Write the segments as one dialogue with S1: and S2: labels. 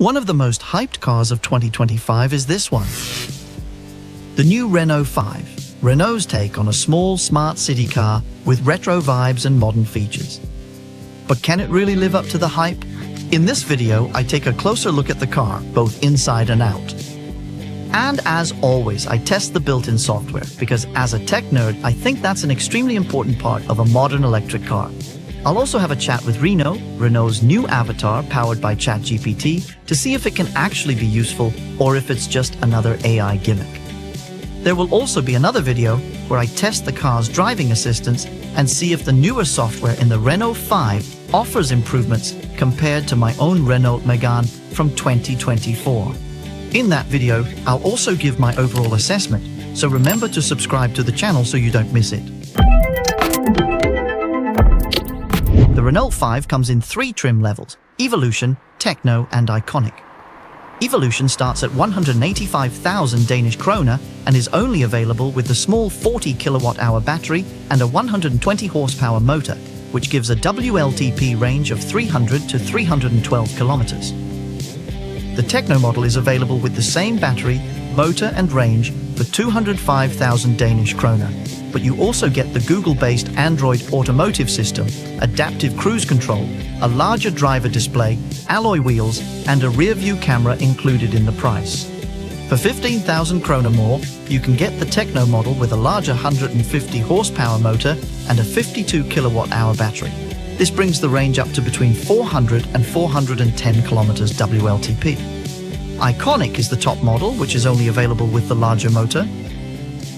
S1: One of the most hyped cars of 2025 is this one. The new Renault 5, Renault's take on a small, smart city car with retro vibes and modern features. But can it really live up to the hype? In this video, I take a closer look at the car, both inside and out. And as always, I test the built-in software, because as a tech nerd, I think that's an extremely important part of a modern electric car. I'll also have a chat with Reno, Renault's new avatar powered by ChatGPT, to see if it can actually be useful or if it's just another AI gimmick. There will also be another video where I test the car's driving assistance and see if the newer software in the Renault 5 offers improvements compared to my own Renault Megane from 2024. In that video, I'll also give my overall assessment, so remember to subscribe to the channel so you don't miss it. The Renault 5 comes in 3 trim levels: Evolution, Techno and Iconic. Evolution starts at 185,000 Danish kroner and is only available with the small 40 kilowatt-hour battery and a 120 horsepower motor, which gives a WLTP range of 300 to 312 kilometers. The Techno model is available with the same battery, motor and range for 205,000 Danish kroner, but you also get the Google-based Android Automotive system, adaptive cruise control, a larger driver display, alloy wheels, and a rear-view camera included in the price. For 15,000 kroner more, you can get the Techno model with a larger 150 horsepower motor and a 52 kilowatt-hour battery. This brings the range up to between 400 and 410 kilometers WLTP. Iconic is the top model, which is only available with the larger motor.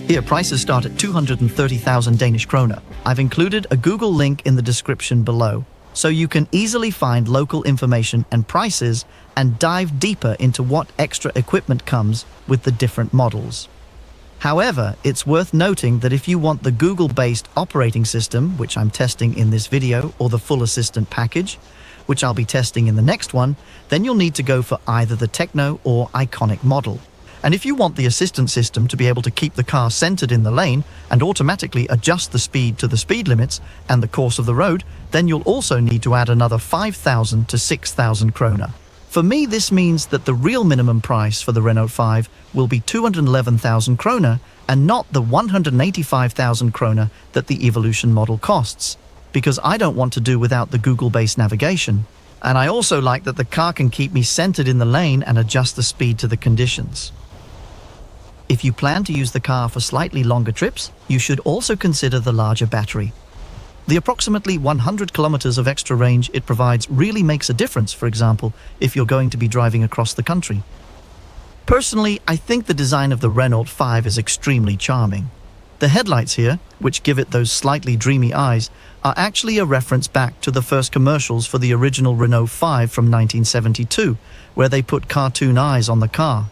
S1: Here, prices start at 230,000 Danish kroner. I've included a Google link in the description below, so you can easily find local information and prices and dive deeper into what extra equipment comes with the different models. However, it's worth noting that if you want the Google-based operating system, which I'm testing in this video, or the full assistant package, which I'll be testing in the next one, then you'll need to go for either the Techno or Iconic model. And if you want the assistant system to be able to keep the car centered in the lane and automatically adjust the speed to the speed limits and the course of the road, then you'll also need to add another 5,000 to 6,000 kroner. For me, this means that the real minimum price for the Renault 5 will be 211,000 kroner and not the 185,000 kroner that the Evolution model costs, because I don't want to do without the Google-based navigation. And I also like that the car can keep me centered in the lane and adjust the speed to the conditions. If you plan to use the car for slightly longer trips, you should also consider the larger battery. The approximately 100 kilometers of extra range it provides really makes a difference, for example, if you're going to be driving across the country. Personally, I think the design of the Renault 5 is extremely charming. The headlights here, which give it those slightly dreamy eyes, are actually a reference back to the first commercials for the original Renault 5 from 1972, where they put cartoon eyes on the car.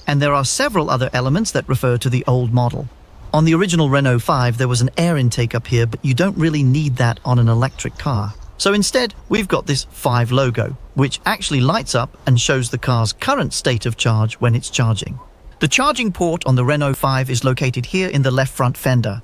S1: And there are several other elements that refer to the old model. On the original Renault 5, there was an air intake up here, but you don't really need that on an electric car. So instead, we've got this 5 logo, which actually lights up and shows the car's current state of charge when it's charging. The charging port on the Renault 5 is located here in the left front fender.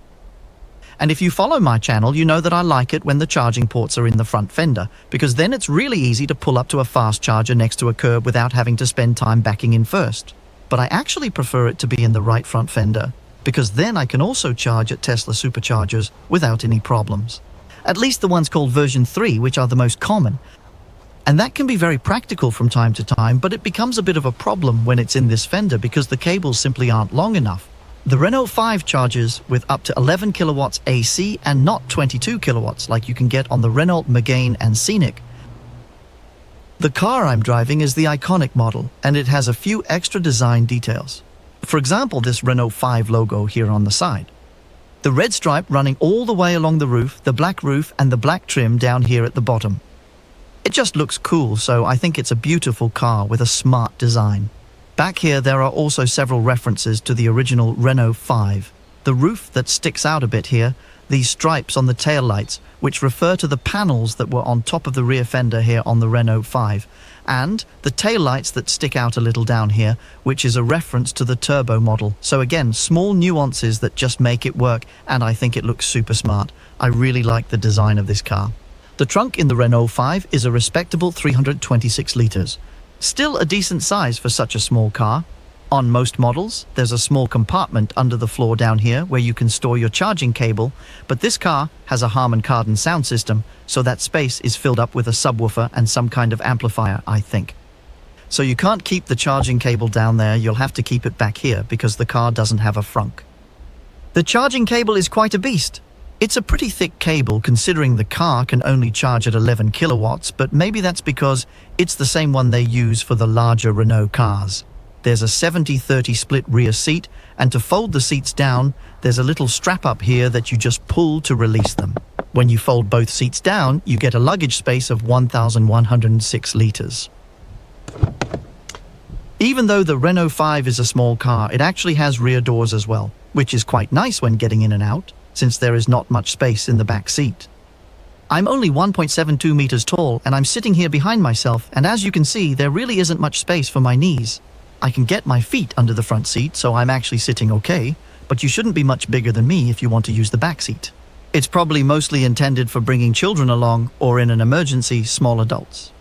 S1: And if you follow my channel, you know that I like it when the charging ports are in the front fender, because then it's really easy to pull up to a fast charger next to a curb without having to spend time backing in first. But I actually prefer it to be in the right front fender, because then I can also charge at Tesla superchargers without any problems. At least the ones called version 3, which are the most common. And that can be very practical from time to time, but it becomes a bit of a problem when it's in this fender because the cables simply aren't long enough. The Renault 5 charges with up to 11 kilowatts AC and not 22 kilowatts like you can get on the Renault Megane and Scenic. The car I'm driving is the Iconic model, and it has a few extra design details. For example, this Renault 5 logo here on the side. The red stripe running all the way along the roof, the black roof and the black trim down here at the bottom. It just looks cool, so I think it's a beautiful car with a smart design. Back here there are also several references to the original Renault 5. The roof that sticks out a bit here, these stripes on the taillights, which refer to the panels that were on top of the rear fender here on the Renault 5, and the taillights that stick out a little down here, which is a reference to the turbo model. So again, small nuances that just make it work, and I think it looks super smart. I really like the design of this car. The trunk in the Renault 5 is a respectable 326 litres. Still a decent size for such a small car. On most models, there's a small compartment under the floor down here where you can store your charging cable, but this car has a Harman Kardon sound system, so that space is filled up with a subwoofer and some kind of amplifier, I think. So you can't keep the charging cable down there, you'll have to keep it back here because the car doesn't have a frunk. The charging cable is quite a beast. It's a pretty thick cable considering the car can only charge at 11 kilowatts, but maybe that's because it's the same one they use for the larger Renault cars. There's a 70-30 split rear seat, and to fold the seats down, there's a little strap up here that you just pull to release them. When you fold both seats down, you get a luggage space of 1,106 liters. Even though the Renault 5 is a small car, it actually has rear doors as well, which is quite nice when getting in and out, since there is not much space in the back seat. I'm only 1.72 meters tall, and I'm sitting here behind myself, and as you can see, there really isn't much space for my knees. I can get my feet under the front seat, so I'm actually sitting okay, but you shouldn't be much bigger than me if you want to use the back seat. It's probably mostly intended for bringing children along, or in an emergency, small adults.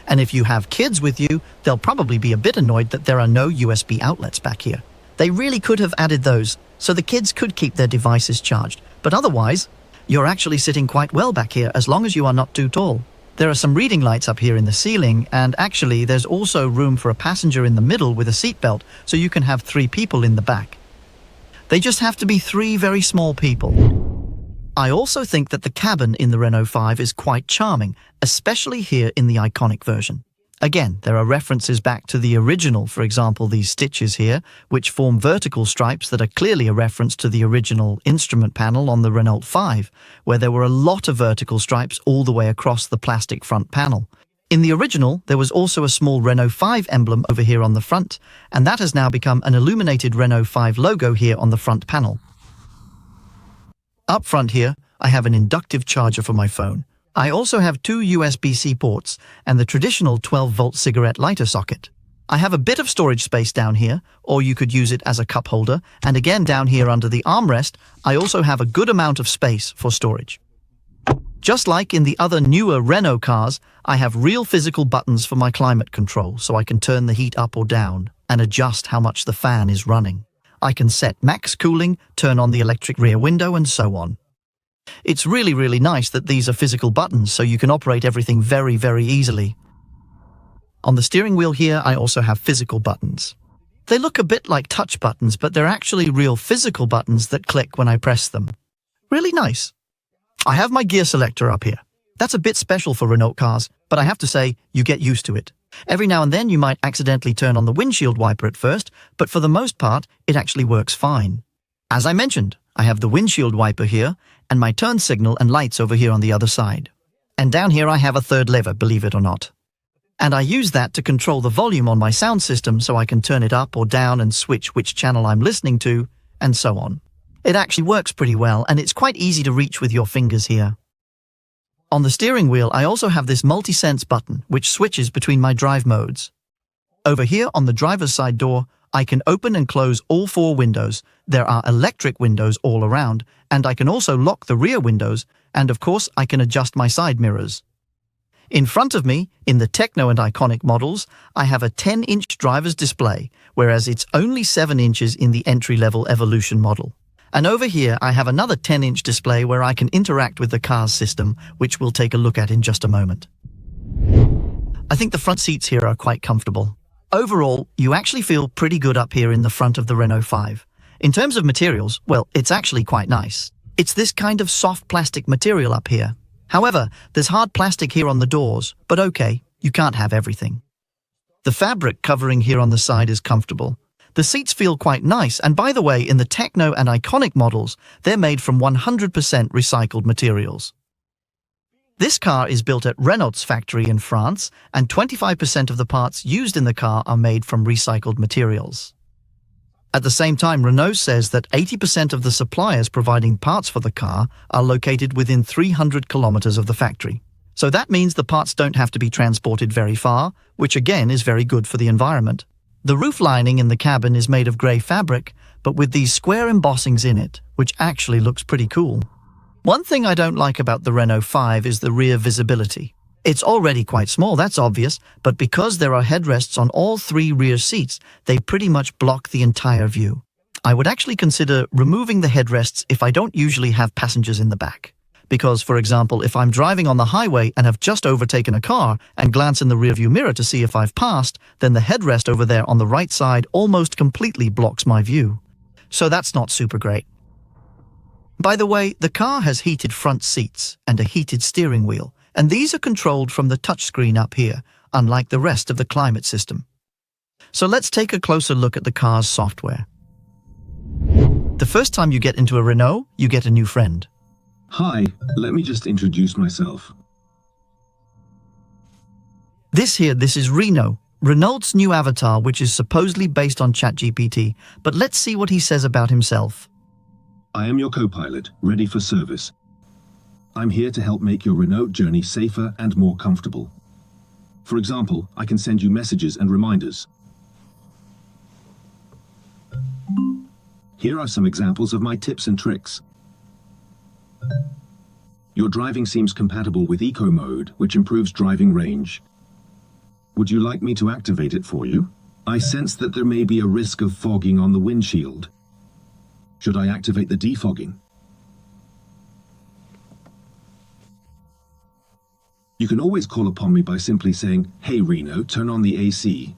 S1: And if you have kids with you, they'll probably be a bit annoyed that there are no USB outlets back here. They really could have added those, so the kids could keep their devices charged, but otherwise, you're actually sitting quite well back here as long as you are not too tall. There are some reading lights up here in the ceiling, and actually there's also room for a passenger in the middle with a seatbelt, so you can have 3 people in the back. They just have to be 3 very small people. I also think that the cabin in the Renault 5 is quite charming, especially here in the iconic version. Again, there are references back to the original, for example these stitches here, which form vertical stripes that are clearly a reference to the original instrument panel on the Renault 5, where there were a lot of vertical stripes all the way across the plastic front panel. In the original, there was also a small Renault 5 emblem over here on the front, and that has now become an illuminated Renault 5 logo here on the front panel. Up front here, I have an inductive charger for my phone. I also have 2 USB-C ports and the traditional 12-volt cigarette lighter socket. I have a bit of storage space down here, or you could use it as a cup holder, and again down here under the armrest, I also have a good amount of space for storage. Just like in the other newer Renault cars, I have real physical buttons for my climate control, so I can turn the heat up or down and adjust how much the fan is running. I can set max cooling, turn on the electric rear window, and so on. It's really nice that these are physical buttons, so you can operate everything very easily. On the steering wheel here, I also have physical buttons. They look a bit like touch buttons, but they're actually real physical buttons that click when I press them. Really nice. I have my gear selector up here. That's a bit special for Renault cars, but I have to say, you get used to it. Every now and then you might accidentally turn on the windshield wiper at first, but for the most part, it actually works fine. As I mentioned, I have the windshield wiper here, and my turn signal and lights over here on the other side. And down here I have a third lever, believe it or not. And I use that to control the volume on my sound system so I can turn it up or down and switch which channel I'm listening to, and so on. It actually works pretty well, and it's quite easy to reach with your fingers here. On the steering wheel, I also have this multi-sense button, which switches between my drive modes. Over here on the driver's side door, I can open and close all 4 windows. There are electric windows all around, and I can also lock the rear windows, and of course I can adjust my side mirrors. In front of me, in the Techno and Iconic models, I have a 10-inch driver's display, whereas it's only 7 inches in the entry-level Evolution model. And over here I have another 10-inch display where I can interact with the car's system, which we'll take a look at in just a moment. I think the front seats here are quite comfortable. Overall, you actually feel pretty good up here in the front of the Renault 5. In terms of materials, well, it's actually quite nice. It's this kind of soft plastic material up here. However, there's hard plastic here on the doors, but okay, you can't have everything. The fabric covering here on the side is comfortable. The seats feel quite nice, and by the way, in the Techno and Iconic models, they're made from 100% recycled materials. This car is built at Renault's factory in France, and 25% of the parts used in the car are made from recycled materials. At the same time, Renault says that 80% of the suppliers providing parts for the car are located within 300 kilometers of the factory. So that means the parts don't have to be transported very far, which again is very good for the environment. The roof lining in the cabin is made of grey fabric, but with these square embossings in it, which actually looks pretty cool. One thing I don't like about the Renault 5 is the rear visibility. It's already quite small, that's obvious, but because there are headrests on all 3 rear seats, they pretty much block the entire view. I would actually consider removing the headrests if I don't usually have passengers in the back. Because, for example, if I'm driving on the highway and have just overtaken a car and glance in the rearview mirror to see if I've passed, then the headrest over there on the right side almost completely blocks my view. So that's not super great. By the way, the car has heated front seats and a heated steering wheel, and these are controlled from the touchscreen up here, unlike the rest of the climate system. So let's take a closer look at the car's software. The first time you get into a Renault, you get a new friend.
S2: Hi, let me just introduce myself.
S1: This is Reno, Renault's new avatar, which is supposedly based on ChatGPT, but let's see what he says about himself.
S2: I am your co-pilot, ready for service. I'm here to help make your Renault journey safer and more comfortable. For example, I can send you messages and reminders. Here are some examples of my tips and tricks. Your driving seems compatible with Eco mode, which improves driving range. Would you like me to activate it for you? I sense that there may be a risk of fogging on the windshield. Should I activate the defogging? You can always call upon me by simply saying, "Hey Reno, turn on the AC."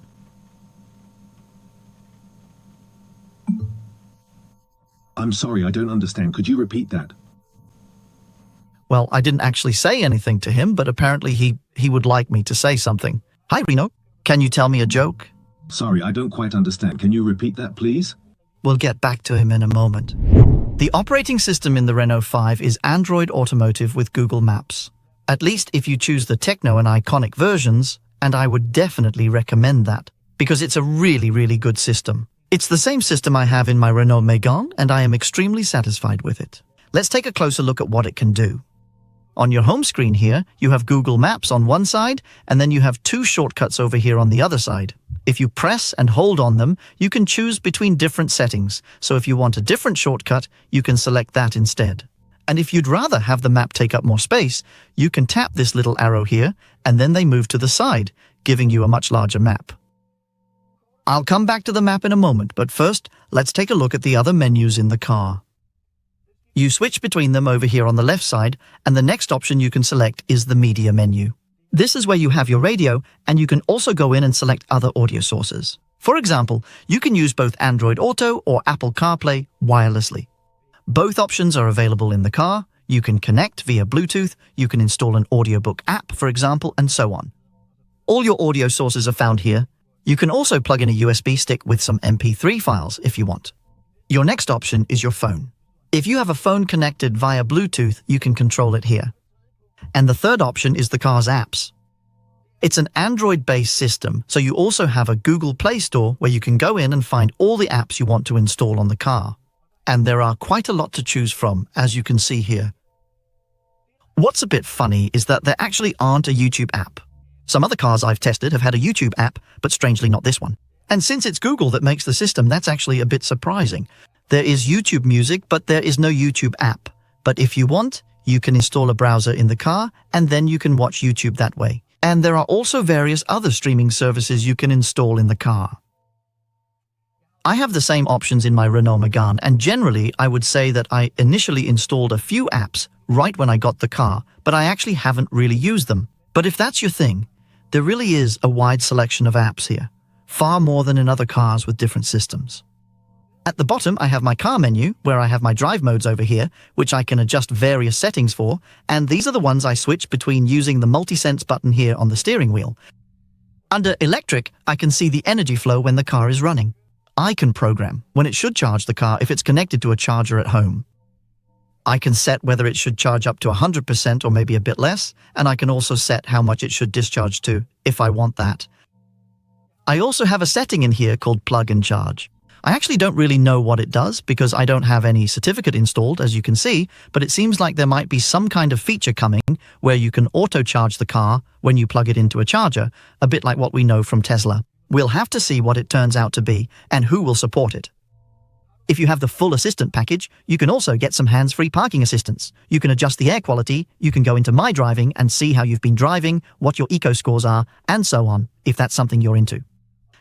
S2: I'm sorry, I don't understand. Could you repeat that?
S1: Well, I didn't actually say anything to him, but apparently he would like me to say something. Hi, Reno. Can you tell me a joke?
S2: Sorry, I don't quite understand. Can you repeat that, please?
S1: We'll get back to him in a moment. The operating system in the Renault 5 is Android Automotive with Google Maps. At least if you choose the Techno and Iconic versions, and I would definitely recommend that, because it's a really, really good system. It's the same system I have in my Renault Megane, and I am extremely satisfied with it. Let's take a closer look at what it can do. On your home screen here, you have Google Maps on one side, and then you have 2 shortcuts over here on the other side. If you press and hold on them, you can choose between different settings. So if you want a different shortcut, you can select that instead. And if you'd rather have the map take up more space, you can tap this little arrow here, and then they move to the side, giving you a much larger map. I'll come back to the map in a moment, but first, let's take a look at the other menus in the car. You switch between them over here on the left side, and the next option you can select is the media menu. This is where you have your radio, and you can also go in and select other audio sources. For example, you can use both Android Auto or Apple CarPlay wirelessly. Both options are available in the car. You can connect via Bluetooth, you can install an audiobook app, for example, and so on. All your audio sources are found here. You can also plug in a USB stick with some MP3 files if you want. Your next option is your phone. If you have a phone connected via Bluetooth, you can control it here. And the third option is the car's apps. It's an Android-based system, so you also have a Google Play Store where you can go in and find all the apps you want to install on the car. And there are quite a lot to choose from, as you can see here. What's a bit funny is that there actually aren't a YouTube app. Some other cars I've tested have had a YouTube app, but strangely not this one. And since it's Google that makes the system, that's actually a bit surprising. There is YouTube Music, but there is no YouTube app. But if you want, you can install a browser in the car, and then you can watch YouTube that way. And there are also various other streaming services you can install in the car. I have the same options in my Renault Megane, and generally I would say that I initially installed a few apps right when I got the car, but I actually haven't really used them. But if that's your thing, there really is a wide selection of apps here, far more than in other cars with different systems. At the bottom, I have my car menu, where I have my drive modes over here, which I can adjust various settings for, and these are the ones I switch between using the multi-sense button here on the steering wheel. Under electric, I can see the energy flow when the car is running. I can program when it should charge the car if it's connected to a charger at home. I can set whether it should charge up to 100% or maybe a bit less, and I can also set how much it should discharge to, if I want that. I also have a setting in here called Plug and Charge. I actually don't really know what it does because I don't have any certificate installed, as you can see, but it seems like there might be some kind of feature coming where you can auto-charge the car when you plug it into a charger, a bit like what we know from Tesla. We'll have to see what it turns out to be and who will support it. If you have the full assistant package, you can also get some hands-free parking assistance. You can adjust the air quality, you can go into My Driving and see how you've been driving, what your eco scores are, and so on, if that's something you're into.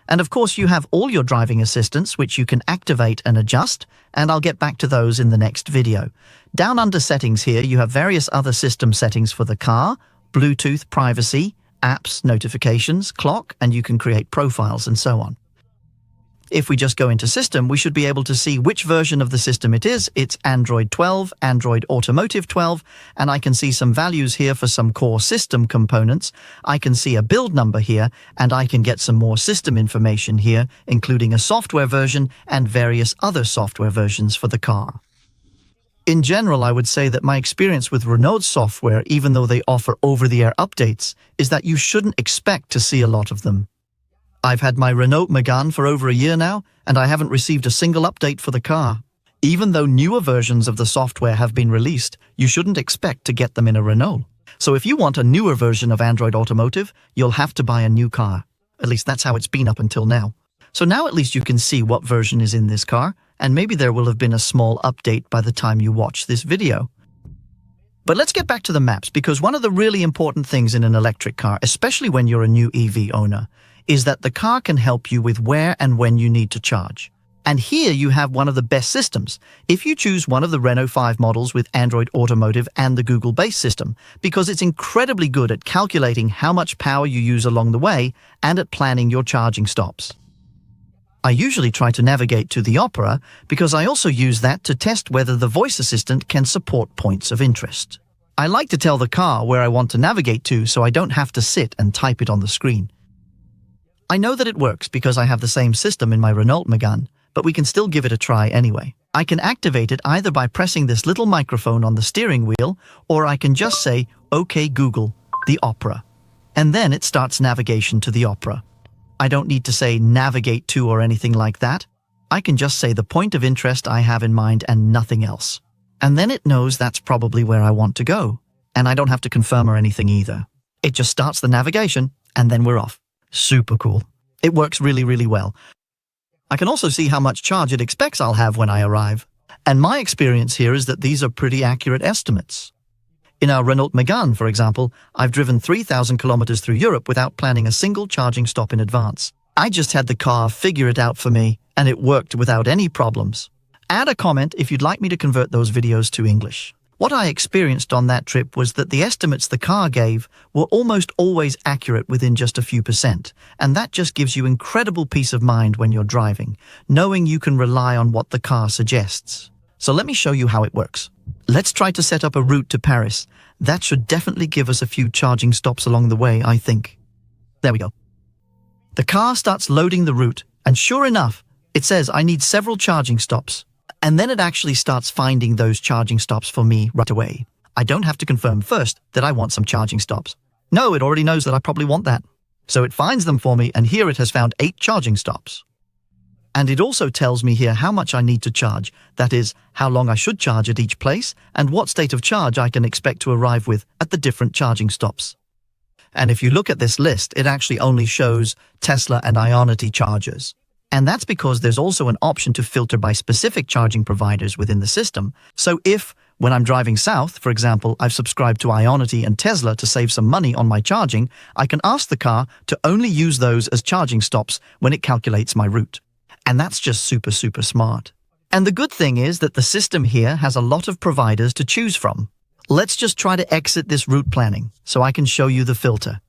S1: And of course, you have all your driving assistants, which you can activate and adjust, and I'll get back to those in the next video. Down under settings here, you have various other system settings for the car, Bluetooth, privacy, apps, notifications, clock, and you can create profiles and so on. If we just go into system, we should be able to see which version of the system it is. It's Android 12, Android Automotive 12, and I can see some values here for some core system components. I can see a build number here, and I can get some more system information here, including a software version and various other software versions for the car. In general, I would say that my experience with Renault software, even though they offer over-the-air updates, is that you shouldn't expect to see a lot of them. I've had my Renault Megane for over a year now, and I haven't received a single update for the car. Even though newer versions of the software have been released, you shouldn't expect to get them in a Renault. So if you want a newer version of Android Automotive, you'll have to buy a new car. At least that's how it's been up until now. So now at least you can see what version is in this car, and maybe there will have been a small update by the time you watch this video. But let's get back to the maps, because one of the really important things in an electric car, especially when you're a new EV owner, is that the car can help you with where and when you need to charge. And here you have one of the best systems, if you choose one of the Renault 5 models with Android Automotive and the Google-based system, because it's incredibly good at calculating how much power you use along the way and at planning your charging stops. I usually try to navigate to the Opera because I also use that to test whether the voice assistant can support points of interest. I like to tell the car where I want to navigate to so I don't have to sit and type it on the screen. I know that it works because I have the same system in my Renault Megane, but we can still give it a try anyway. I can activate it either by pressing this little microphone on the steering wheel, or I can just say, "OK Google, the Opera." And then it starts navigation to the Opera. I don't need to say navigate to or anything like that. I can just say the point of interest I have in mind and nothing else. And then it knows that's probably where I want to go. And I don't have to confirm or anything either. It just starts the navigation, and then we're off. Super cool. It works really, really well. I can also see how much charge it expects I'll have when I arrive. And my experience here is that these are pretty accurate estimates. In our Renault Megane, for example, I've driven 3,000 kilometers through Europe without planning a single charging stop in advance. I just had the car figure it out for me, and it worked without any problems. Add a comment if you'd like me to convert those videos to English. What I experienced on that trip was that the estimates the car gave were almost always accurate within just a few %, and that just gives you incredible peace of mind when you're driving, knowing you can rely on what the car suggests. So let me show you how it works. Let's try to set up a route to Paris. That should definitely give us a few charging stops along the way, I think. There we go. The car starts loading the route, and sure enough, it says I need several charging stops. And then it actually starts finding those charging stops for me right away. I don't have to confirm first that I want some charging stops. No, it already knows that I probably want that. So it finds them for me, and here it has found 8 charging stops. And it also tells me here how much I need to charge, that is, how long I should charge at each place, and what state of charge I can expect to arrive with at the different charging stops. And if you look at this list, it actually only shows Tesla and Ionity chargers. And that's because there's also an option to filter by specific charging providers within the system. So if, when I'm driving south, for example, I've subscribed to Ionity and Tesla to save some money on my charging, I can ask the car to only use those as charging stops when it calculates my route. And that's just super, super smart. And the good thing is that the system here has a lot of providers to choose from. Let's just try to exit this route planning so I can show you the filter.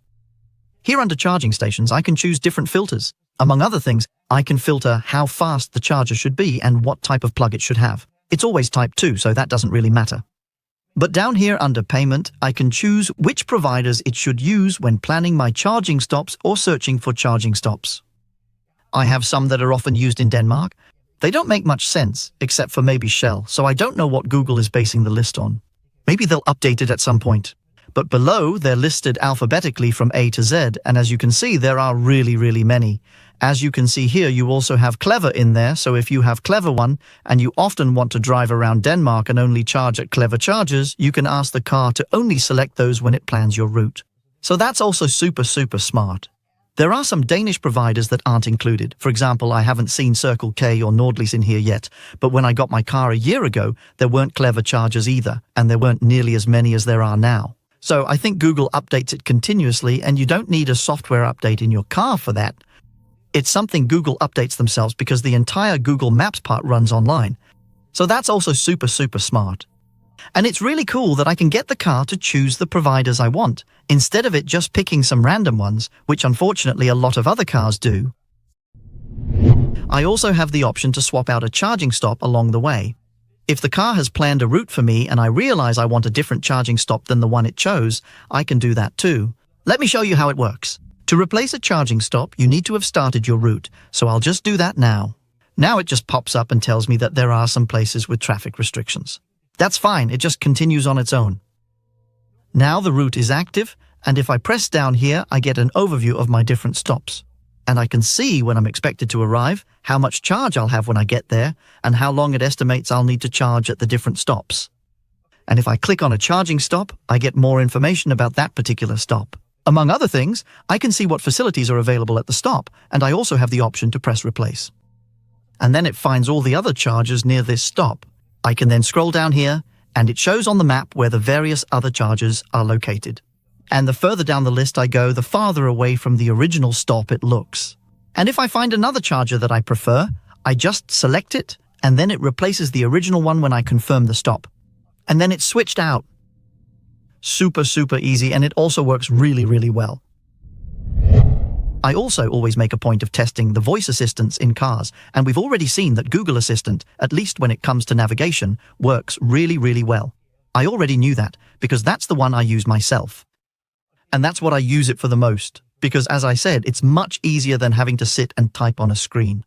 S1: Here under charging stations, I can choose different filters. Among other things, I can filter how fast the charger should be and what type of plug it should have. It's always type 2, so that doesn't really matter. But down here under payment, I can choose which providers it should use when planning my charging stops or searching for charging stops. I have some that are often used in Denmark. They don't make much sense, except for maybe Shell, so I don't know what Google is basing the list on. Maybe they'll update it at some point. But below, they're listed alphabetically from A to Z, and as you can see, there are really, really many. As you can see here, you also have Clever in there, so if you have Clever One, and you often want to drive around Denmark and only charge at Clever chargers, you can ask the car to only select those when it plans your route. So that's also super, super smart. There are some Danish providers that aren't included. For example, I haven't seen Circle K or Nordlys in here yet, but when I got my car a year ago, there weren't clever chargers either, and there weren't nearly as many as there are now. So I think Google updates it continuously, and you don't need a software update in your car for that. It's something Google updates themselves because the entire Google Maps part runs online. So that's also super smart. And it's really cool that I can get the car to choose the providers I want, instead of it just picking some random ones, which unfortunately a lot of other cars do. I also have the option to swap out a charging stop along the way. If the car has planned a route for me and I realize I want a different charging stop than the one it chose, I can do that too. Let me show you how it works. To replace a charging stop, you need to have started your route, so I'll just do that now. Now it just pops up and tells me that there are some places with traffic restrictions. That's fine, it just continues on its own. Now the route is active, and if I press down here, I get an overview of my different stops. And I can see when I'm expected to arrive, how much charge I'll have when I get there, and how long it estimates I'll need to charge at the different stops. And if I click on a charging stop, I get more information about that particular stop. Among other things, I can see what facilities are available at the stop, and I also have the option to press replace. And then it finds all the other chargers near this stop. I can then scroll down here, and it shows on the map where the various other chargers are located. And the further down the list I go, the farther away from the original stop it looks. And if I find another charger that I prefer, I just select it, and then it replaces the original one when I confirm the stop. And then it's switched out. Super easy, and it also works really well. I also always make a point of testing the voice assistants in cars, and we've already seen that Google Assistant, at least when it comes to navigation, works really well. I already knew that, because that's the one I use myself. And that's what I use it for the most, because as I said, it's much easier than having to sit and type on a screen.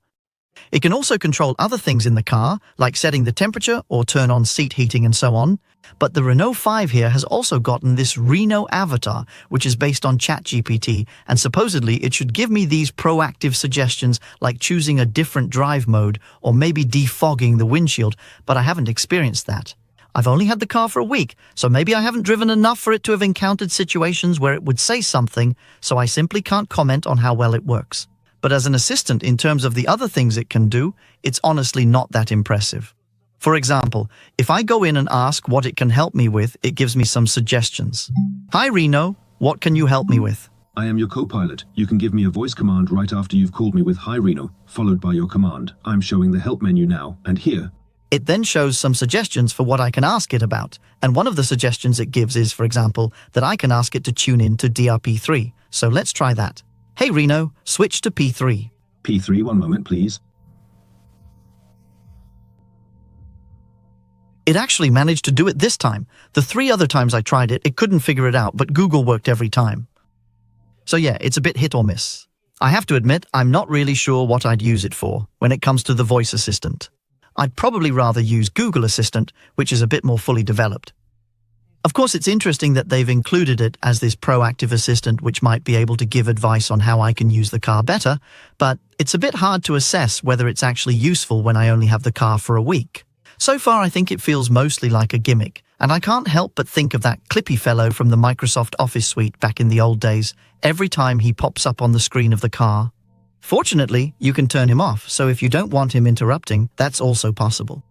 S1: It can also control other things in the car, like setting the temperature or turn on seat heating and so on. But the Renault 5 here has also gotten this Reno avatar, which is based on ChatGPT, and supposedly it should give me these proactive suggestions like choosing a different drive mode or maybe defogging the windshield, but I haven't experienced that. I've only had the car for a week, so maybe I haven't driven enough for it to have encountered situations where it would say something, so I simply can't comment on how well it works. But as an assistant, in terms of the other things it can do, it's honestly not that impressive. For example, if I go in and ask what it can help me with, it gives me some suggestions. Hi Reno, what can you help me with?
S2: I am your co-pilot. You can give me a voice command right after you've called me with "Hi Reno," followed by your command. I'm showing the help menu now, and here.
S1: It then shows some suggestions for what I can ask it about, and one of the suggestions it gives is, for example, that I can ask it to tune in to DRP3. So let's try that. Hey Reno, switch to P3.
S2: P3, one moment please.
S1: It actually managed to do it this time. The 3 other times I tried it, it couldn't figure it out, but Google worked every time. So yeah, it's a bit hit or miss. I have to admit, I'm not really sure what I'd use it for when it comes to the voice assistant. I'd probably rather use Google Assistant, which is a bit more fully developed. Of course, it's interesting that they've included it as this proactive assistant which might be able to give advice on how I can use the car better, but it's a bit hard to assess whether it's actually useful when I only have the car for a week. So far, I think it feels mostly like a gimmick, and I can't help but think of that Clippy fellow from the Microsoft Office suite back in the old days, every time he pops up on the screen of the car. Fortunately, you can turn him off, so if you don't want him interrupting, that's also possible.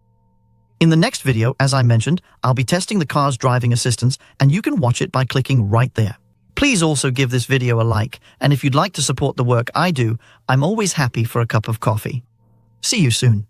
S1: In the next video, as I mentioned, I'll be testing the car's driving assistance, and you can watch it by clicking right there. Please also give this video a like, and if you'd like to support the work I do, I'm always happy for a cup of coffee. See you soon.